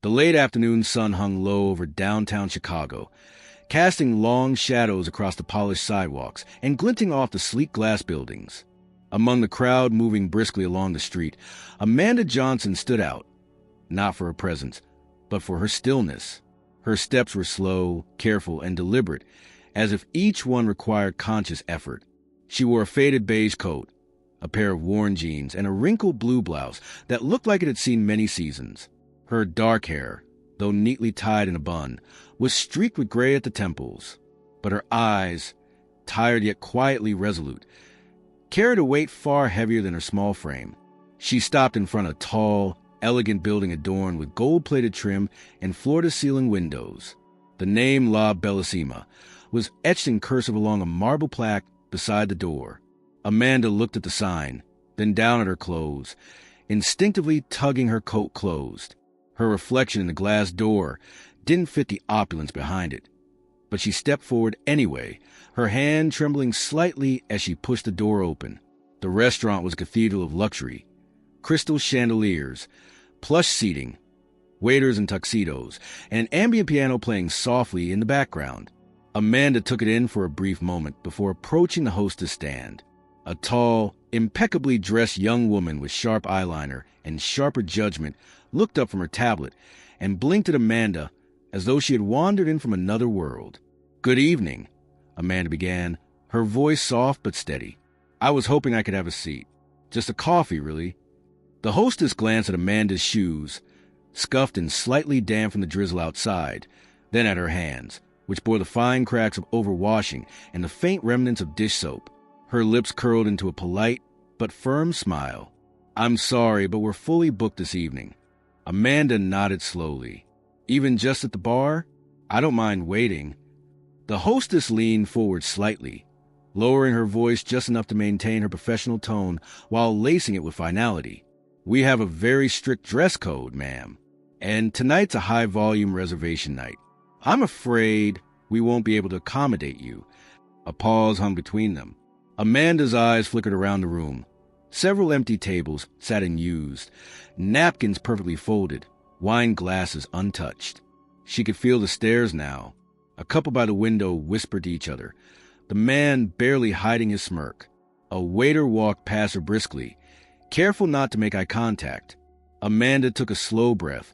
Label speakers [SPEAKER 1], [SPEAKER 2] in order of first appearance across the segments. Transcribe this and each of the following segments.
[SPEAKER 1] The late afternoon sun hung low over downtown Chicago, casting long shadows across the polished sidewalks and glinting off the sleek glass buildings. Among the crowd moving briskly along the street, Amanda Johnson stood out, not for her presence, but for her stillness. Her steps were slow, careful, and deliberate, as if each one required conscious effort. She wore a faded beige coat, a pair of worn jeans, and a wrinkled blue blouse that looked like it had seen many seasons. Her dark hair, though neatly tied in a bun, was streaked with gray at the temples, but her eyes, tired yet quietly resolute, carried a weight far heavier than her small frame. She stopped in front of a tall, elegant building adorned with gold-plated trim and floor-to-ceiling windows. The name La Bellissima was etched in cursive along a marble plaque beside the door. Amanda looked at the sign, then down at her clothes, instinctively tugging her coat closed. Her reflection in the glass door didn't fit the opulence behind it, but she stepped forward anyway, her hand trembling slightly as she pushed the door open. The restaurant was a cathedral of luxury. Crystal chandeliers, plush seating, waiters in tuxedos, and an ambient piano playing softly in the background. Amanda took it in for a brief moment before approaching the hostess stand. A tall, impeccably dressed young woman with sharp eyeliner and sharper judgment looked up from her tablet and blinked at Amanda as though she had wandered in from another world. "Good evening," Amanda began, her voice soft but steady. "I was hoping I could have a seat. Just a coffee, really." The hostess glanced at Amanda's shoes, scuffed and slightly damp from the drizzle outside, then at her hands, which bore the fine cracks of overwashing and the faint remnants of dish soap. Her lips curled into a polite but firm smile. "I'm sorry, but we're fully booked this evening." Amanda nodded slowly. "Even just at the bar? I don't mind waiting." The hostess leaned forward slightly, lowering her voice just enough to maintain her professional tone while lacing it with finality. "We have a very strict dress code, ma'am, and tonight's a high-volume reservation night. I'm afraid we won't be able to accommodate you." A pause hung between them. Amanda's eyes flickered around the room. Several empty tables sat unused, napkins perfectly folded, wine glasses untouched. She could feel the stares now. A couple by the window whispered to each other, the man barely hiding his smirk. A waiter walked past her briskly, careful not to make eye contact. Amanda took a slow breath,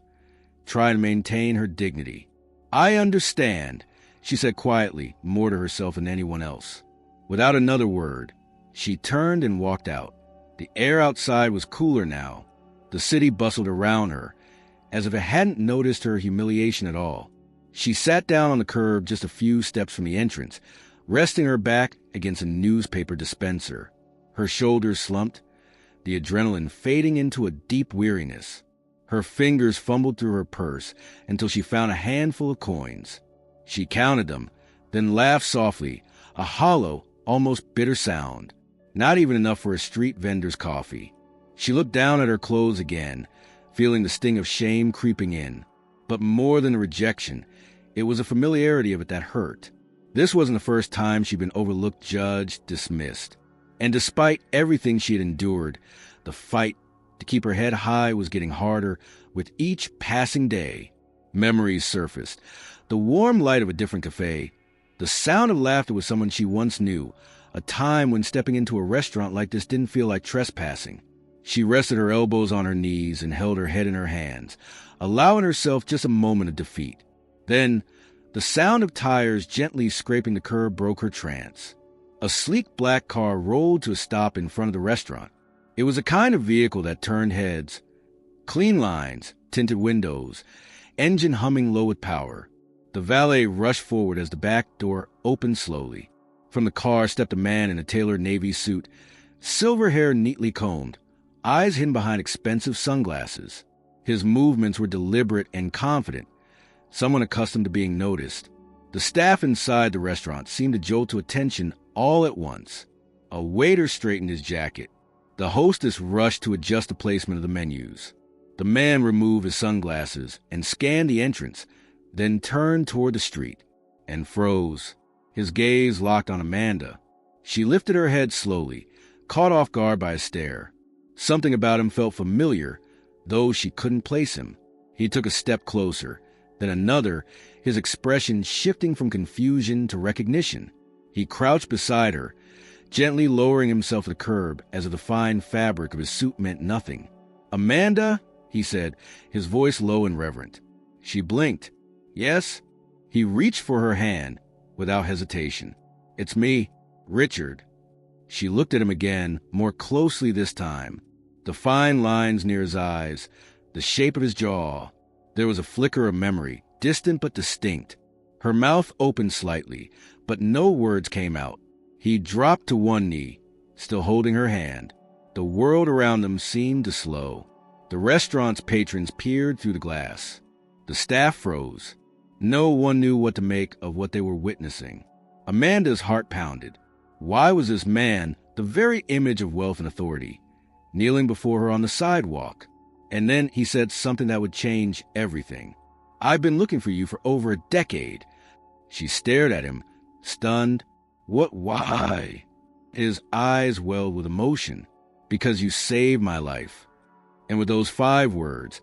[SPEAKER 1] trying to maintain her dignity. "I understand," she said quietly, more to herself than anyone else. Without another word, she turned and walked out. The air outside was cooler now. The city bustled around her, as if it hadn't noticed her humiliation at all. She sat down on the curb just a few steps from the entrance, resting her back against a newspaper dispenser. Her shoulders slumped, the adrenaline fading into a deep weariness. Her fingers fumbled through her purse until she found a handful of coins. She counted them, then laughed softly, a hollow, almost bitter sound. Not even enough for a street vendor's coffee. She looked down at her clothes again, feeling the sting of shame creeping in. But more than the rejection, it was a familiarity of it that hurt. This wasn't the first time she'd been overlooked, judged, dismissed. And despite everything she had endured, the fight to keep her head high was getting harder with each passing day. Memories surfaced. The warm light of a different cafe, the sound of laughter with someone she once knew, a time when stepping into a restaurant like this didn't feel like trespassing. She rested her elbows on her knees and held her head in her hands, allowing herself just a moment of defeat. Then, the sound of tires gently scraping the curb broke her trance. A sleek black car rolled to a stop in front of the restaurant. It was a kind of vehicle that turned heads. Clean lines, tinted windows, engine humming low with power. The valet rushed forward as the back door opened slowly. From the car stepped a man in a tailored navy suit, silver hair neatly combed, eyes hidden behind expensive sunglasses. His movements were deliberate and confident, someone accustomed to being noticed. The staff inside the restaurant seemed to jolt to attention all at once. A waiter straightened his jacket. The hostess rushed to adjust the placement of the menus. The man removed his sunglasses and scanned the entrance, then turned toward the street and froze. His gaze locked on Amanda. She lifted her head slowly, caught off guard by a stare. Something about him felt familiar, though she couldn't place him. He took a step closer, then another, his expression shifting from confusion to recognition. He crouched beside her, gently lowering himself to the curb as if the fine fabric of his suit meant nothing. "Amanda?" he said, his voice low and reverent. She blinked. "Yes?" He reached for her hand without hesitation. "It's me, Richard." She looked at him again, more closely this time. The fine lines near his eyes, the shape of his jaw. There was a flicker of memory, distant but distinct. Her mouth opened slightly, but no words came out. He dropped to one knee, still holding her hand. The world around them seemed to slow. The restaurant's patrons peered through the glass. The staff froze. No one knew what to make of what they were witnessing. Amanda's heart pounded. Why was this man, the very image of wealth and authority, kneeling before her on the sidewalk? And then he said something that would change everything. "I've been looking for you for over a decade." She stared at him, stunned. "What? Why?" His eyes welled with emotion. "Because you saved my life." And with those 5 words,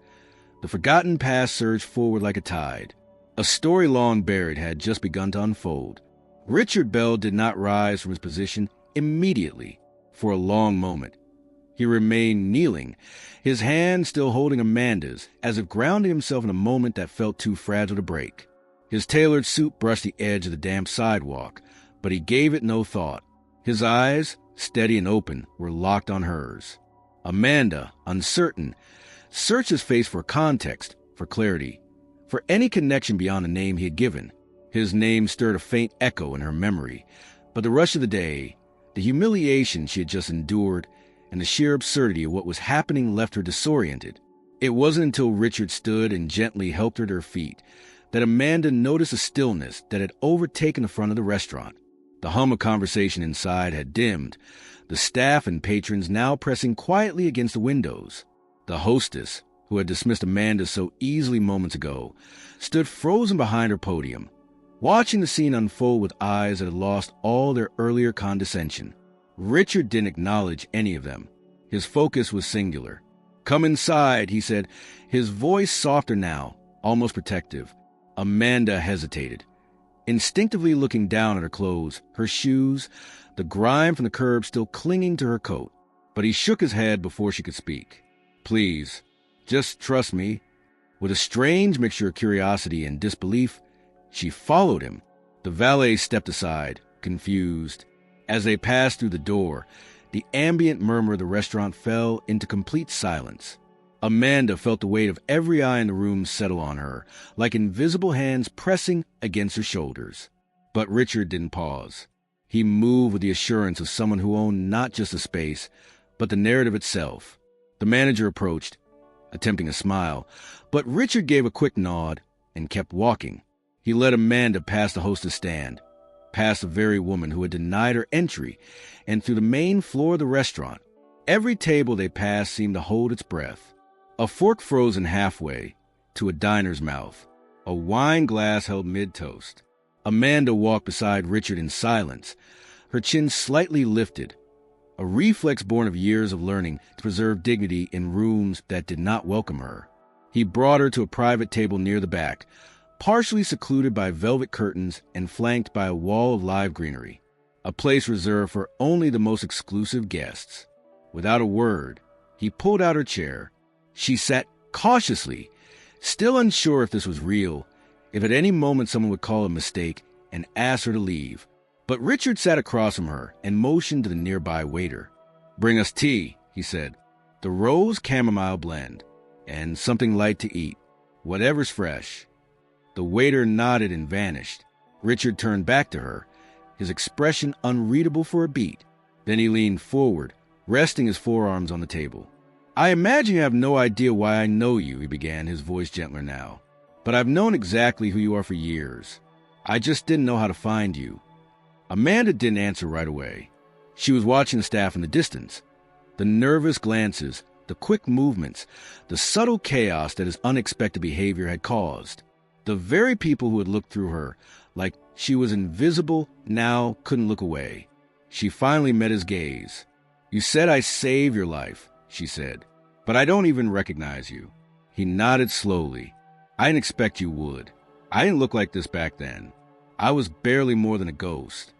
[SPEAKER 1] the forgotten past surged forward like a tide. A story long buried had just begun to unfold. Richard Bell did not rise from his position immediately. For a long moment, he remained kneeling, his hand still holding Amanda's, as if grounding himself in a moment that felt too fragile to break. His tailored suit brushed the edge of the damp sidewalk, but he gave it no thought. His eyes, steady and open, were locked on hers. Amanda, uncertain, searched his face for context, for clarity, for any connection beyond the name he had given. His name stirred a faint echo in her memory, but the rush of the day, the humiliation she had just endured, and the sheer absurdity of what was happening left her disoriented. It wasn't until Richard stood and gently helped her to her feet that Amanda noticed a stillness that had overtaken the front of the restaurant. The hum of conversation inside had dimmed, the staff and patrons now pressing quietly against the windows. The hostess, who had dismissed Amanda so easily moments ago, stood frozen behind her podium, watching the scene unfold with eyes that had lost all their earlier condescension. Richard didn't acknowledge any of them. His focus was singular. "Come inside," he said, his voice softer now, almost protective. Amanda hesitated, instinctively looking down at her clothes, her shoes, the grime from the curb still clinging to her coat. But he shook his head before she could speak. "Please, just trust me." With a strange mixture of curiosity and disbelief, she followed him. The valet stepped aside, confused. As they passed through the door, the ambient murmur of the restaurant fell into complete silence. Amanda felt the weight of every eye in the room settle on her, like invisible hands pressing against her shoulders. But Richard didn't pause. He moved with the assurance of someone who owned not just the space, but the narrative itself. The manager approached, attempting a smile, but Richard gave a quick nod and kept walking. He led Amanda past the hostess stand, past the very woman who had denied her entry, and through the main floor of the restaurant. Every table they passed seemed to hold its breath. A fork frozen halfway to a diner's mouth, a wine glass held mid-toast. Amanda walked beside Richard in silence, her chin slightly lifted, a reflex born of years of learning to preserve dignity in rooms that did not welcome her. He brought her to a private table near the back, partially secluded by velvet curtains and flanked by a wall of live greenery, a place reserved for only the most exclusive guests. Without a word, he pulled out her chair. She sat cautiously, still unsure if this was real, if at any moment someone would call a mistake and ask her to leave. But Richard sat across from her and motioned to the nearby waiter. "Bring us tea," he said. "The rose chamomile blend, and something light to eat, whatever's fresh." The waiter nodded and vanished. Richard turned back to her, his expression unreadable for a beat. Then he leaned forward, resting his forearms on the table. "I imagine you have no idea why I know you," he began, his voice gentler now. "But I've known exactly who you are for years. I just didn't know how to find you." Amanda didn't answer right away. She was watching the staff in the distance. The nervous glances, the quick movements, the subtle chaos that his unexpected behavior had caused. The very people who had looked through her, like she was invisible, now couldn't look away. She finally met his gaze. "You said I saved your life," she said, "but I don't even recognize you." He nodded slowly. I didn't expect you would. I didn't look like this back then. I was barely more than a ghost.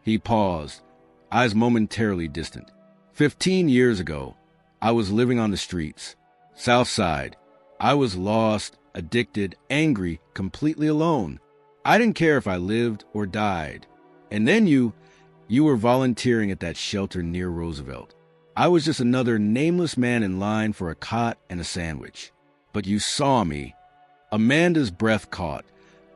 [SPEAKER 1] He paused, eyes momentarily distant. 15 years ago, I was living on the streets. South Side. I was lost, addicted, angry, completely alone. I didn't care if I lived or died. And then you were volunteering at that shelter near Roosevelt. I was just another nameless man in line for a cot and a sandwich. But you saw me. Amanda's breath caught,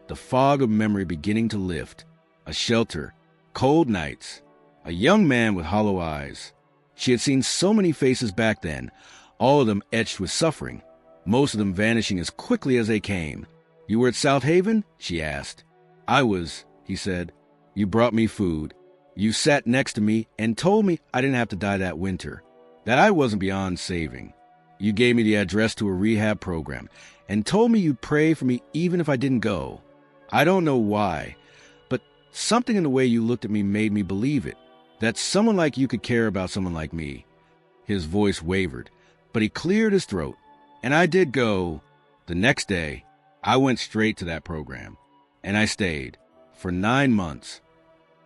[SPEAKER 1] the fog of memory beginning to lift. A shelter, cold nights, a young man with hollow eyes. She had seen so many faces back then, all of them etched with suffering, most of them vanishing as quickly as they came. You were at South Haven? She asked. I was, he said. You brought me food. You sat next to me and told me I didn't have to die that winter, that I wasn't beyond saving. You gave me the address to a rehab program and told me you'd pray for me even if I didn't go. I don't know why, but something in the way you looked at me made me believe it, that someone like you could care about someone like me. His voice wavered, but he cleared his throat, and I did go. The next day, I went straight to that program, and I stayed for 9 months.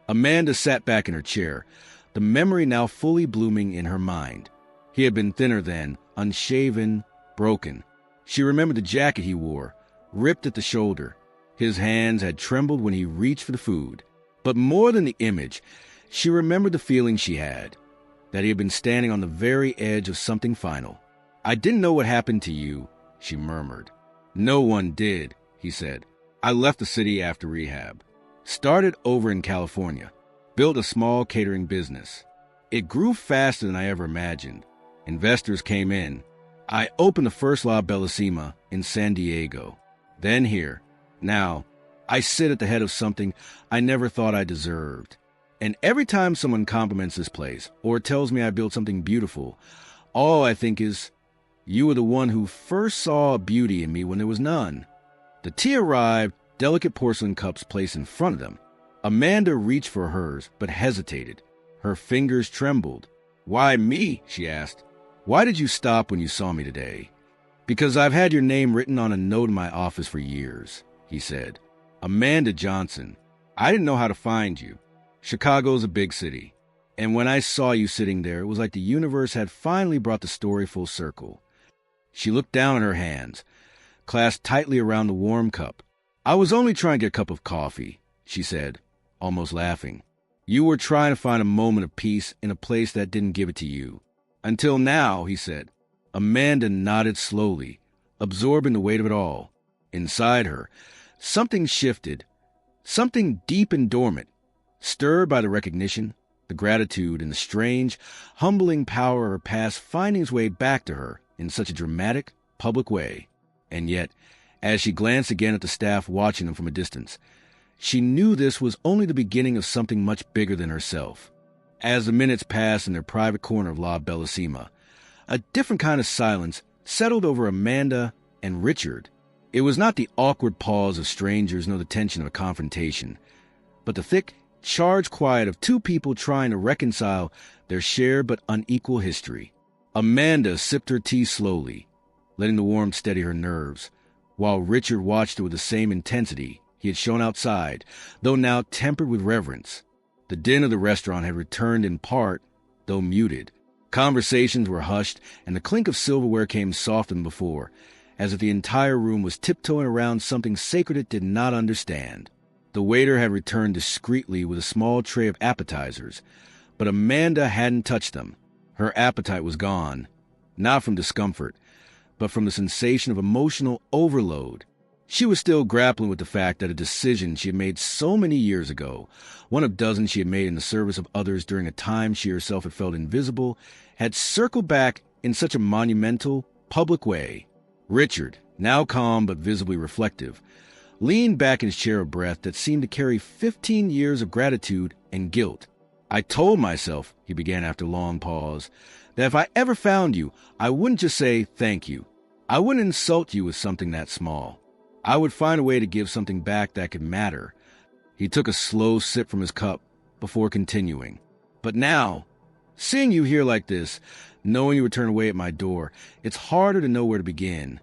[SPEAKER 1] Amanda sat back in her chair, the memory now fully blooming in her mind. He had been thinner then, unshaven, broken. She remembered the jacket he wore, ripped at the shoulder. His hands had trembled when he reached for the food. But more than the image, she remembered the feeling she had, that he had been standing on the very edge of something final. I didn't know what happened to you, she murmured. No one did, he said. I left the city after rehab. Started over in California. Built a small catering business. It grew faster than I ever imagined. Investors came in. I opened the first La Bellissima in San Diego. Then here. Now, I sit at the head of something I never thought I deserved. And every time someone compliments this place or tells me I built something beautiful, all I think is, you were the one who first saw a beauty in me when there was none. The tea arrived, delicate porcelain cups placed in front of them. Amanda reached for hers, but hesitated. Her fingers trembled. Why me? She asked. Why did you stop when you saw me today? Because I've had your name written on a note in my office for years, he said. Amanda Johnson. I didn't know how to find you. Chicago's a big city. And when I saw you sitting there, it was like the universe had finally brought the story full circle. She looked down at her hands, clasped tightly around the warm cup. I was only trying to get a cup of coffee, she said, almost laughing. You were trying to find a moment of peace in a place that didn't give it to you. Until now, he said. Amanda nodded slowly, absorbing the weight of it all. Inside her, something shifted, something deep and dormant, stirred by the recognition, the gratitude, and the strange, humbling power of her past finding its way back to her in such a dramatic, public way. And yet, as she glanced again at the staff watching them from a distance, she knew this was only the beginning of something much bigger than herself. As the minutes passed in their private corner of La Bellissima, a different kind of silence settled over Amanda and Richard. It was not the awkward pause of strangers nor the tension of a confrontation, but the thick, charged quiet of two people trying to reconcile their shared but unequal history. Amanda sipped her tea slowly, letting the warmth steady her nerves, while Richard watched her with the same intensity he had shown outside, though now tempered with reverence. The din of the restaurant had returned in part, though muted. Conversations were hushed, and the clink of silverware came softer than before, as if the entire room was tiptoeing around something sacred it did not understand. The waiter had returned discreetly with a small tray of appetizers, but Amanda hadn't touched them. Her appetite was gone, not from discomfort, but from the sensation of emotional overload. She was still grappling with the fact that a decision she had made so many years ago, one of dozens she had made in the service of others during a time she herself had felt invisible, had circled back in such a monumental, public way. Richard, now calm but visibly reflective, leaned back in his chair of breath that seemed to carry 15 years of gratitude and guilt. I told myself, he began after a long pause, that if I ever found you, I wouldn't just say thank you. I wouldn't insult you with something that small. I would find a way to give something back that could matter. He took a slow sip from his cup before continuing. But now, seeing you here like this, knowing you would turn away at my door, it's harder to know where to begin.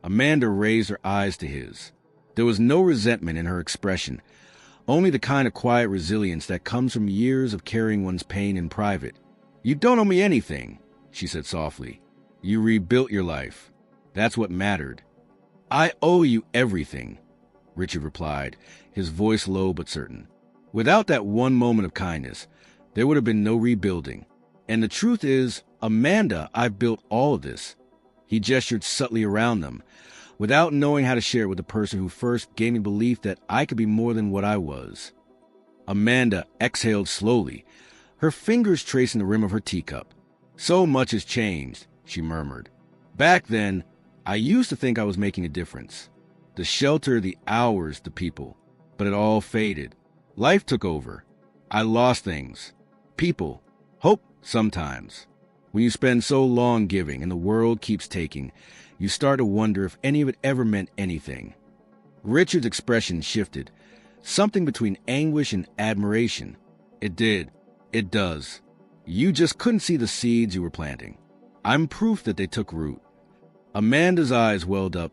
[SPEAKER 1] Amanda raised her eyes to his. There was no resentment in her expression, only the kind of quiet resilience that comes from years of carrying one's pain in private. "You don't owe me anything," she said softly. "You rebuilt your life. That's what mattered." "I owe you everything," Richard replied, his voice low but certain. "Without that one moment of kindness, there would have been no rebuilding. And the truth is, Amanda, I've built all of this." He gestured subtly around them, without knowing how to share it with the person who first gave me belief that I could be more than what I was. Amanda exhaled slowly, her fingers tracing the rim of her teacup. "So much has changed," she murmured. "Back then, I used to think I was making a difference. The shelter, the hours, the people. But it all faded. Life took over. I lost things. People. Hope sometimes. When you spend so long giving and the world keeps taking, you start to wonder if any of it ever meant anything." Richard's expression shifted, something between anguish and admiration. "It did. It does. You just couldn't see the seeds you were planting. I'm proof that they took root." Amanda's eyes welled up,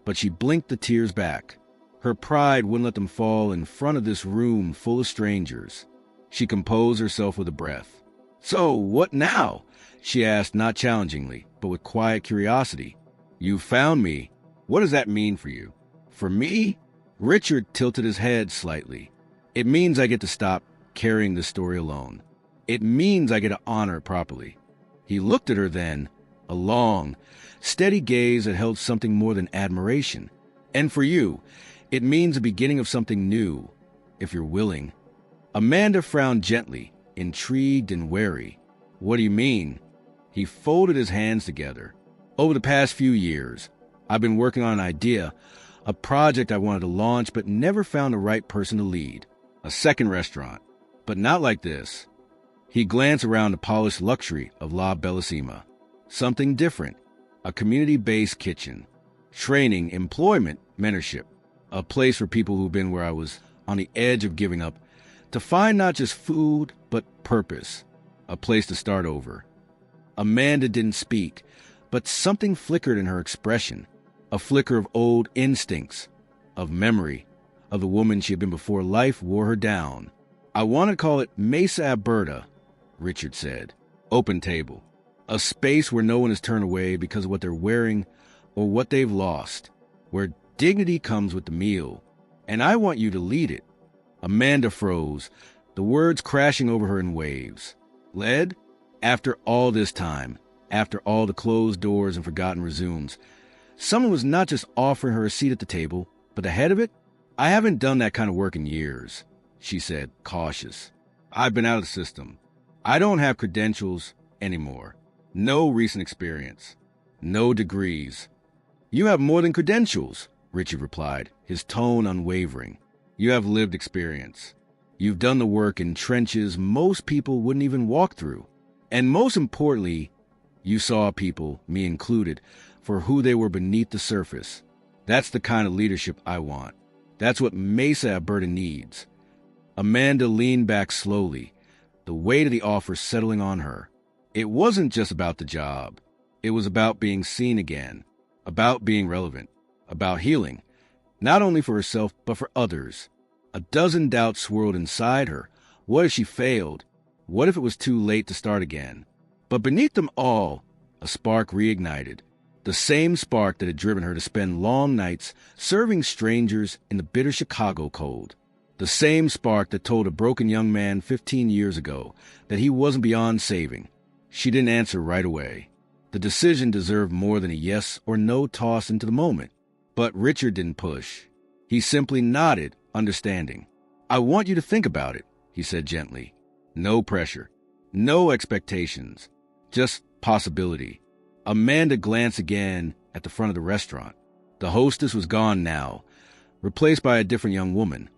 [SPEAKER 1] but she blinked the tears back. Her pride wouldn't let them fall in front of this room full of strangers. She composed herself with a breath. "So, what now?" she asked, not challengingly, but with quiet curiosity. "You found me. What does that mean for you?" "For me?" Richard tilted his head slightly. "It means I get to stop carrying this story alone. It means I get to honor it properly." He looked at her then, a long, steady gaze that held something more than admiration. "And for you, it means the beginning of something new, if you're willing." Amanda frowned gently, intrigued and wary. "What do you mean?" He folded his hands together. "Over the past few years, I've been working on an idea, a project I wanted to launch but never found the right person to lead. A second restaurant, but not like this." He glanced around the polished luxury of La Bellissima. "Something different. A community-based kitchen. Training, employment, mentorship. A place for people who've been where I was, on the edge of giving up, to find not just food, but purpose. A place to start over." Amanda didn't speak, but something flickered in her expression. A flicker of old instincts, of memory, of the woman she had been before life wore her down. "I want to call it Mesa Alberta," Richard said. "Open table. A space where no one is turned away because of what they're wearing or what they've lost. Where dignity comes with the meal. And I want you to lead it." Amanda froze, the words crashing over her in waves. "Led? After all this time, after all the closed doors and forgotten resumes, someone was not just offering her a seat at the table, but the head of it? I haven't done that kind of work in years," she said, cautious. "I've been out of the system. I don't have credentials anymore. No recent experience. No degrees." "You have more than credentials," Richard replied, his tone unwavering. "You have lived experience. You've done the work in trenches most people wouldn't even walk through. And most importantly, you saw people, me included, for who they were beneath the surface. That's the kind of leadership I want. That's what Mesa Alberta needs." Amanda leaned back slowly, the weight of the offer settling on her. It wasn't just about the job. It was about being seen again, about being relevant, about healing, not only for herself, but for others. A dozen doubts swirled inside her. What if she failed? What if it was too late to start again? But beneath them all, a spark reignited. The same spark that had driven her to spend long nights serving strangers in the bitter Chicago cold. The same spark that told a broken young man 15 years ago that he wasn't beyond saving. She didn't answer right away. The decision deserved more than a yes or no toss into the moment. But Richard didn't push. He simply nodded, understanding. "I want you to think about it," he said gently. "No pressure. No expectations. Just possibility." Amanda glanced again at the front of the restaurant. The hostess was gone now, replaced by a different young woman,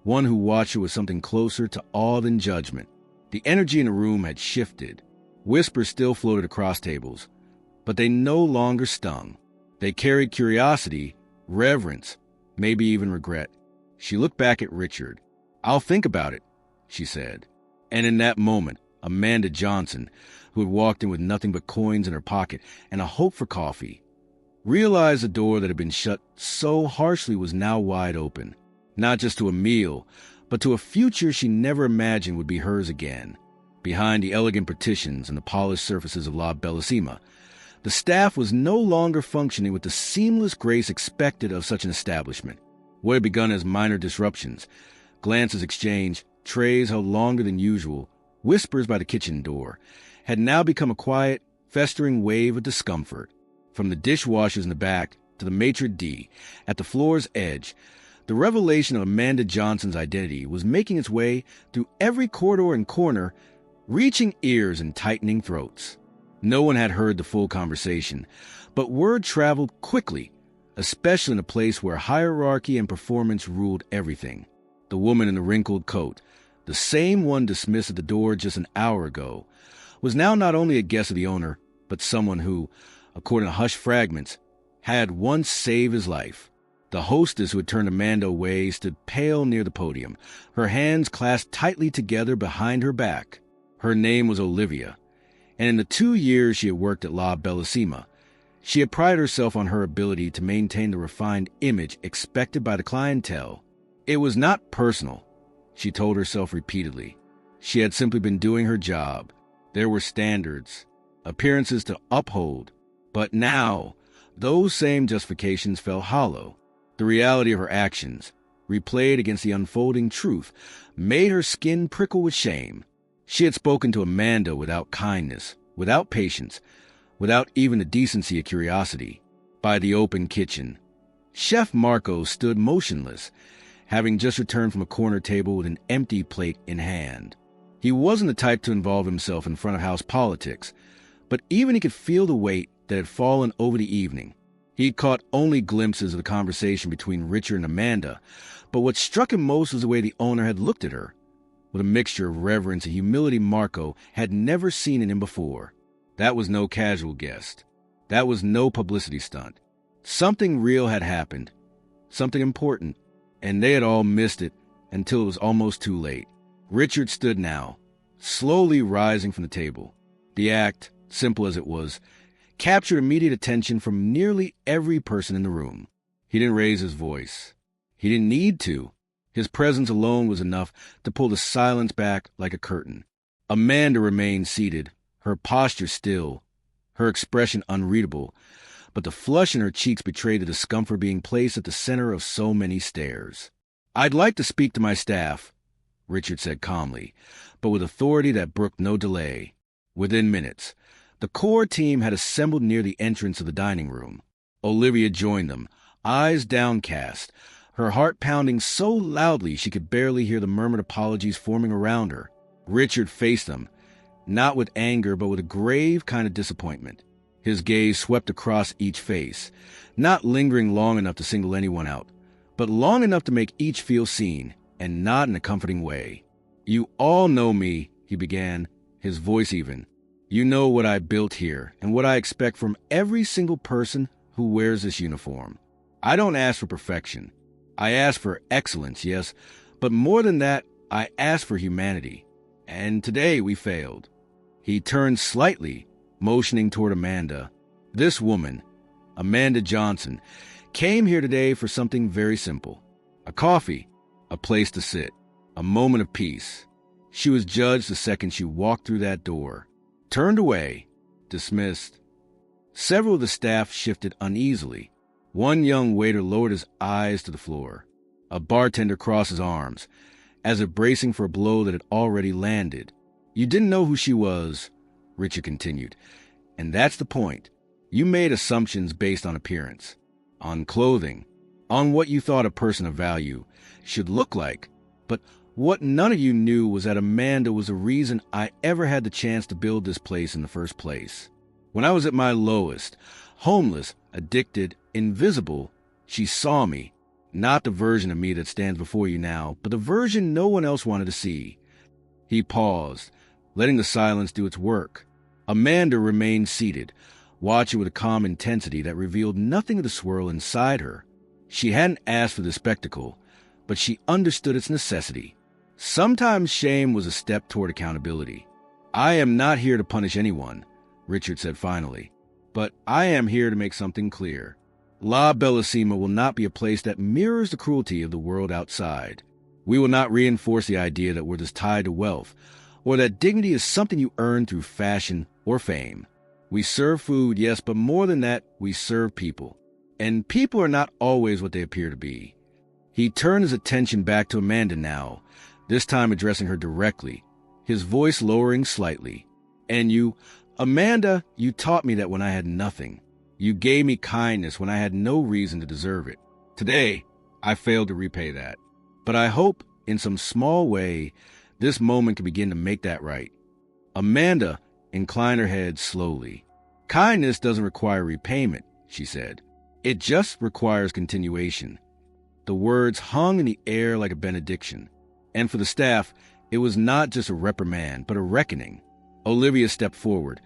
[SPEAKER 1] one who watched her with something closer to awe than judgment. The energy in the room had shifted. Whispers still floated across tables, but they no longer stung. They carried curiosity, reverence, maybe even regret. She looked back at Richard. "I'll think about it," she said. And in that moment, Amanda Johnson, who had walked in with nothing but coins in her pocket and a hope for coffee, realized the door that had been shut so harshly was now wide open, not just to a meal, but to a future she never imagined would be hers again. Behind the elegant partitions and the polished surfaces of La Bellissima, the staff was no longer functioning with the seamless grace expected of such an establishment. What had begun as minor disruptions, glances exchanged, trays held longer than usual, whispers by the kitchen door, had now become a quiet, festering wave of discomfort. From the dishwashers in the back to the maitre d' at the floor's edge, the revelation of Amanda Johnson's identity was making its way through every corridor and corner, reaching ears and tightening throats. No one had heard the full conversation, but word traveled quickly, especially in a place where hierarchy and performance ruled everything. The woman in the wrinkled coat, the same one dismissed at the door just an hour ago, was now not only a guest of the owner, but someone who, according to hushed fragments, had once saved his life. The hostess who had turned Amanda away stood pale near the podium, her hands clasped tightly together behind her back. Her name was Olivia, and in the 2 years she had worked at La Bellissima, she had prided herself on her ability to maintain the refined image expected by the clientele. It was not personal, she told herself repeatedly. She had simply been doing her job. There were standards, appearances to uphold. But now, those same justifications fell hollow. The reality of her actions, replayed against the unfolding truth, made her skin prickle with shame. She had spoken to Amanda without kindness, without patience, without even the decency of curiosity. By the open kitchen, Chef Marco stood motionless, having just returned from a corner table with an empty plate in hand. He wasn't the type to involve himself in front-of-house politics, but even he could feel the weight that had fallen over the evening. He'd caught only glimpses of the conversation between Richard and Amanda, but what struck him most was the way the owner had looked at her, with a mixture of reverence and humility Marco had never seen in him before. That was no casual guest. That was no publicity stunt. Something real had happened, something important, and they had all missed it until it was almost too late. Richard stood now, slowly rising from the table. The act, simple as it was, captured immediate attention from nearly every person in the room. He didn't raise his voice. He didn't need to. His presence alone was enough to pull the silence back like a curtain. Amanda remained seated, her posture still, her expression unreadable, but the flush in her cheeks betrayed the discomfort being placed at the center of so many stares. "I'd like to speak to my staff," Richard said calmly, but with authority that brooked no delay. Within minutes, the core team had assembled near the entrance of the dining room. Olivia joined them, eyes downcast, her heart pounding so loudly she could barely hear the murmured apologies forming around her. Richard faced them, not with anger but with a grave kind of disappointment. His gaze swept across each face, not lingering long enough to single anyone out, but long enough to make each feel seen, and not in a comforting way. "You all know me," he began, his voice even. "You know what I built here and what I expect from every single person who wears this uniform. I don't ask for perfection. I ask for excellence, yes, but more than that, I ask for humanity. And today we failed." He turned slightly, motioning toward Amanda. This woman, Amanda Johnson, came here today for something very simple. A coffee, a place to sit, a moment of peace. She was judged the second she walked through that door. Turned away, dismissed. Several of the staff shifted uneasily. One young waiter lowered his eyes to the floor. A bartender crossed his arms, as if bracing for a blow that had already landed. "You didn't know who she was," Richard continued, "and that's the point. You made assumptions based on appearance, on clothing, on what you thought a person of value should look like. But what none of you knew was that Amanda was the reason I ever had the chance to build this place in the first place. When I was at my lowest, homeless, addicted, invisible, she saw me, not the version of me that stands before you now, but the version no one else wanted to see." He paused, letting the silence do its work. Amanda remained seated, watching with a calm intensity that revealed nothing of the swirl inside her. She hadn't asked for the spectacle, but she understood its necessity. Sometimes shame was a step toward accountability. "I am not here to punish anyone," Richard said finally. But I am here to make something clear. La Bellissima will not be a place that mirrors the cruelty of the world outside. We will not reinforce the idea that we're just tied to wealth, or that dignity is something you earn through fashion or fame. We serve food, yes, but more than that, we serve people. And people are not always what they appear to be. He turned his attention back to Amanda now, this time addressing her directly, his voice lowering slightly. And you, Amanda, you taught me that when I had nothing. You gave me kindness when I had no reason to deserve it. Today, I failed to repay that. But I hope, in some small way, this moment can begin to make that right. Amanda inclined her head slowly. Kindness doesn't require repayment, she said. It just requires continuation. The words hung in the air like a benediction. And for the staff, it was not just a reprimand, but a reckoning. Olivia stepped forward,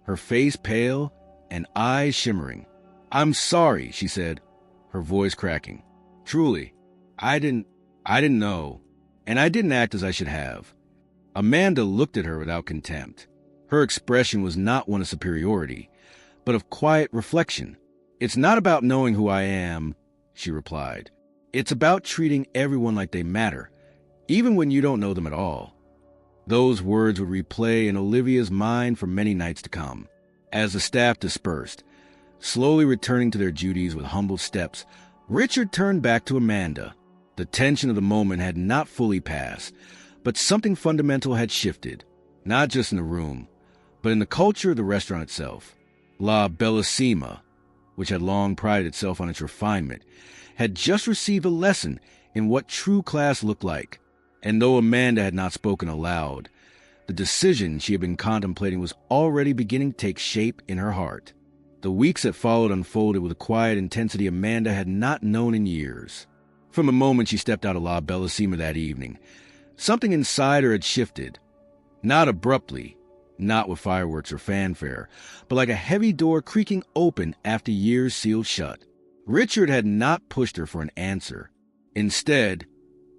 [SPEAKER 1] her face pale and eyes shimmering. I'm sorry, she said, her voice cracking. Truly, I didn't know, and I didn't act as I should have. Amanda looked at her without contempt. Her expression was not one of superiority, but of quiet reflection. It's not about knowing who I am, she replied. It's about treating everyone like they matter, even when you don't know them at all. Those words would replay in Olivia's mind for many nights to come. As the staff dispersed, slowly returning to their duties with humble steps, Richard turned back to Amanda. The tension of the moment had not fully passed, but something fundamental had shifted, not just in the room, but in the culture of the restaurant itself. La Bellissima, which had long prided itself on its refinement, had just received a lesson in what true class looked like. And though Amanda had not spoken aloud, the decision she had been contemplating was already beginning to take shape in her heart. The weeks that followed unfolded with a quiet intensity Amanda had not known in years. From the moment she stepped out of La Bellissima that evening, something inside her had shifted. Not abruptly, not with fireworks or fanfare, but like a heavy door creaking open after years sealed shut. Richard had not pushed her for an answer. Instead,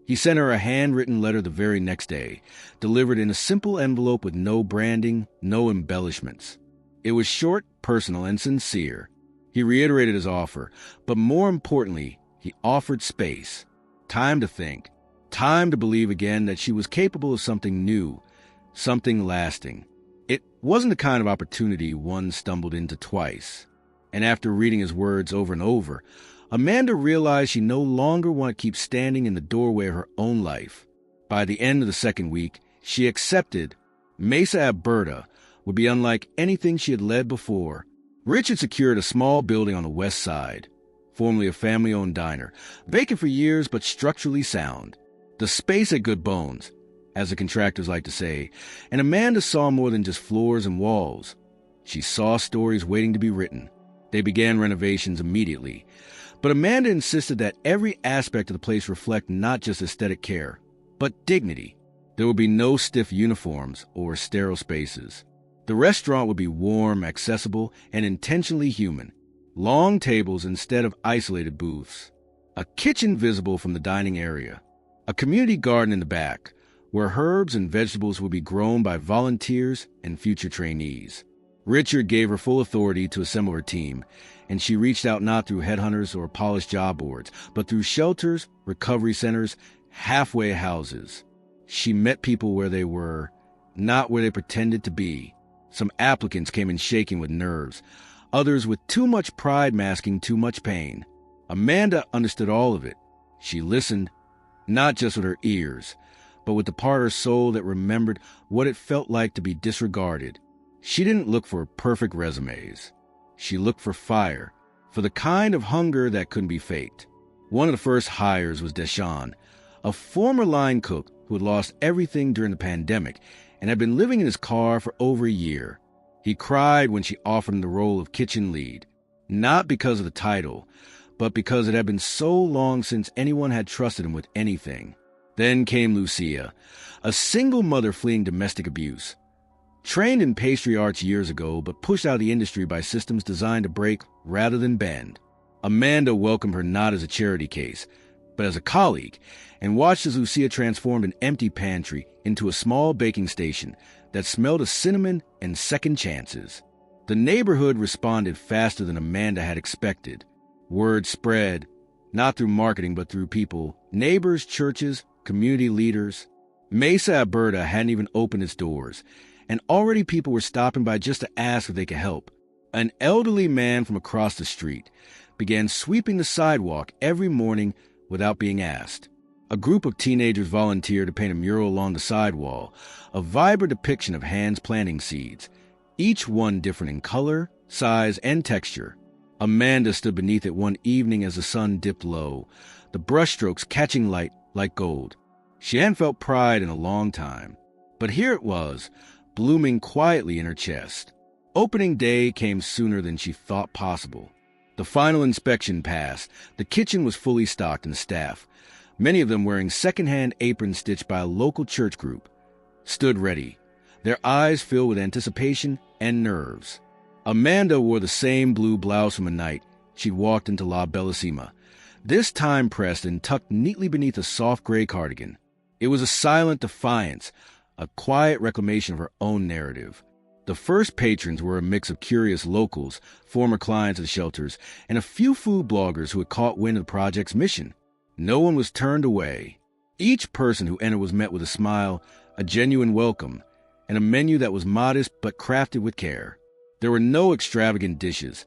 [SPEAKER 1] he sent her a handwritten letter the very next day, delivered in a simple envelope with no branding, no embellishments. It was short, personal, and sincere. He reiterated his offer, but more importantly, he offered space, time to think, time to believe again that she was capable of something new, something lasting. It wasn't the kind of opportunity one stumbled into twice. And after reading his words over and over, Amanda realized she no longer wanted to keep standing in the doorway of her own life. By the end of the second week, she accepted Mesa Alberta would be unlike anything she had led before. Richard secured a small building on the west side, formerly a family-owned diner, vacant for years but structurally sound. The space had good bones, as the contractors like to say, and Amanda saw more than just floors and walls. She saw stories waiting to be written. They began renovations immediately. But Amanda insisted that every aspect of the place reflect not just aesthetic care, but dignity. There would be no stiff uniforms or sterile spaces. The restaurant would be warm, accessible, and intentionally human. Long tables instead of isolated booths. A kitchen visible from the dining area. A community garden in the back, where herbs and vegetables would be grown by volunteers and future trainees. Richard gave her full authority to assemble her team, and she reached out not through headhunters or polished job boards, but through shelters, recovery centers, halfway houses. She met people where they were, not where they pretended to be. Some applicants came in shaking with nerves, others with too much pride masking too much pain. Amanda understood all of it. She listened, not just with her ears, but with the part of her soul that remembered what it felt like to be disregarded. She didn't look for perfect resumes. She looked for fire, for the kind of hunger that couldn't be faked. One of the first hires was Deshawn, a former line cook who had lost everything during the pandemic and had been living in his car for over a year. He cried when she offered him the role of kitchen lead, not because of the title, but because it had been so long since anyone had trusted him with anything. Then came Lucia, a single mother fleeing domestic abuse. Trained in pastry arts years ago, but pushed out of the industry by systems designed to break rather than bend. Amanda welcomed her not as a charity case, but as a colleague, and watched as Lucia transformed an empty pantry into a small baking station that smelled of cinnamon and second chances. The neighborhood responded faster than Amanda had expected. Word spread, not through marketing but through people, neighbors, churches, community leaders. Mesa, Alberta hadn't even opened its doors, and already people were stopping by just to ask if they could help. An elderly man from across the street began sweeping the sidewalk every morning without being asked. A group of teenagers volunteered to paint a mural along the sidewall, a vibrant depiction of hands planting seeds, each one different in color, size, and texture. Amanda stood beneath it one evening as the sun dipped low, the brushstrokes catching light like gold. She hadn't felt pride in a long time, but here it was, blooming quietly in her chest. Opening day came sooner than she thought possible. The final inspection passed. The kitchen was fully stocked and staffed, many of them wearing second-hand aprons stitched by a local church group, stood ready, their eyes filled with anticipation and nerves. Amanda wore the same blue blouse from a night she'd walked into La Bellissima, this time pressed and tucked neatly beneath a soft gray cardigan. It was a silent defiance, a quiet reclamation of her own narrative. The first patrons were a mix of curious locals, former clients of the shelters, and a few food bloggers who had caught wind of the project's mission. No one was turned away. Each person who entered was met with a smile, a genuine welcome, and a menu that was modest but crafted with care. There were no extravagant dishes,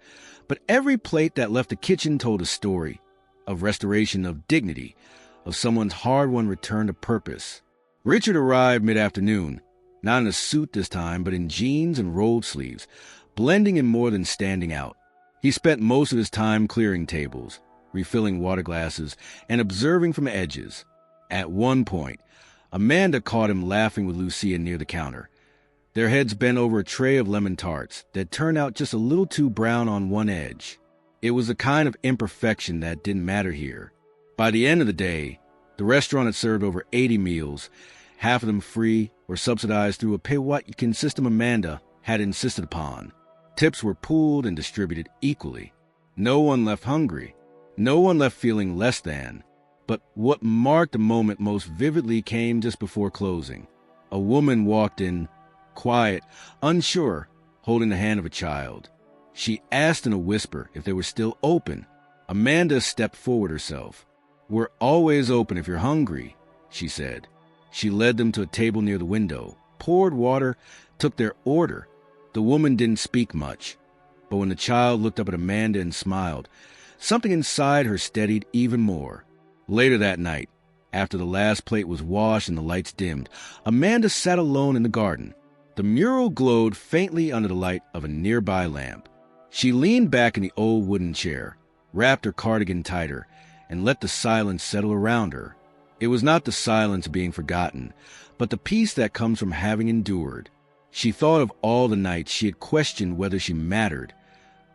[SPEAKER 1] but every plate that left the kitchen told a story of restoration, of dignity, of someone's hard-won return to purpose. Richard arrived mid-afternoon, not in a suit this time, but in jeans and rolled sleeves, blending in more than standing out. He spent most of his time clearing tables, refilling water glasses, and observing from edges. At one point, Amanda caught him laughing with Lucia near the counter, their heads bent over a tray of lemon tarts that turned out just a little too brown on one edge. It was a kind of imperfection that didn't matter here. By the end of the day, the restaurant had served over 80 meals, half of them free or subsidized through a pay-what-you-can system Amanda had insisted upon. Tips were pooled and distributed equally. No one left hungry. No one left feeling less than. But what marked the moment most vividly came just before closing. A woman walked in, quiet, unsure, holding the hand of a child. She asked in a whisper if they were still open. Amanda stepped forward herself. "We're always open if you're hungry," she said. She led them to a table near the window, poured water, took their order. The woman didn't speak much, but when the child looked up at Amanda and smiled, something inside her steadied even more. Later that night, after the last plate was washed and the lights dimmed, Amanda sat alone in the garden. The mural glowed faintly under the light of a nearby lamp. She leaned back in the old wooden chair, wrapped her cardigan tighter, and let the silence settle around her. It was not the silence of being forgotten, but the peace that comes from having endured. She thought of all the nights she had questioned whether she mattered,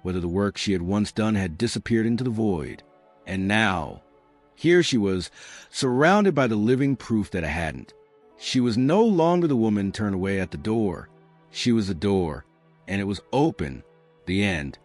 [SPEAKER 1] whether the work she had once done had disappeared into the void. And now, here she was, surrounded by the living proof that it hadn't. She was no longer the woman turned away at the door. She was the door, and it was open. The end.